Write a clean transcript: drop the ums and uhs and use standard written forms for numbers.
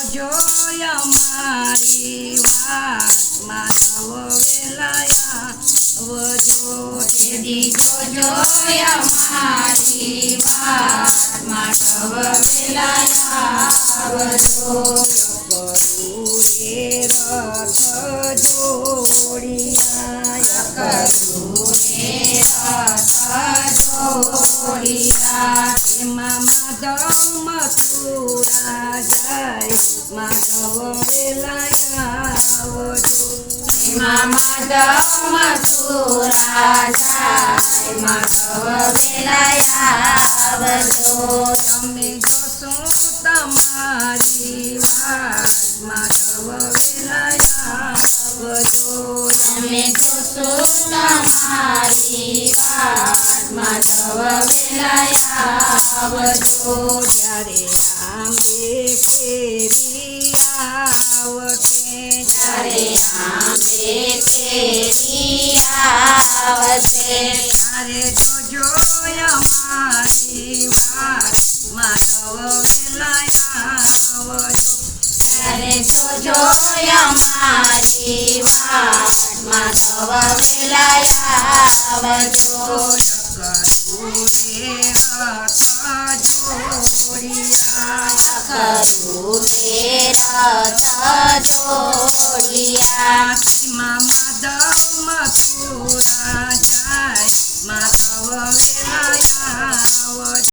જોજો અમારી વાત માધવ વેલાયા વજો તેદી જોજો અમારી વાત માધવ વેલાયા વજો કરું રે રથ જોડિયા કરું રે રથ જોડિયા એમાં માધવ મથુરા જાય માધવ વેલાયા વજો એમાં માધવ મથુરા જાય માધવ વેલાયા વજો તમે જોશો તમારી વાત માધવ વેલાયા વજો તમે જોશો તમારી વાત માધવ વેલાયા વજો જ્યારે આંબે કેરી આવશે જ્યારે આંબે કેરી આવશે ત્યારે જોજો અમારી વાત માધવ વેલાયા વજો ત્યારે જોજો અમારી વાત માધવ વેલાયા વજો કરું રે રથ જોડિયા કરું રે રથ જોડિયા માધવ મથુરા જાય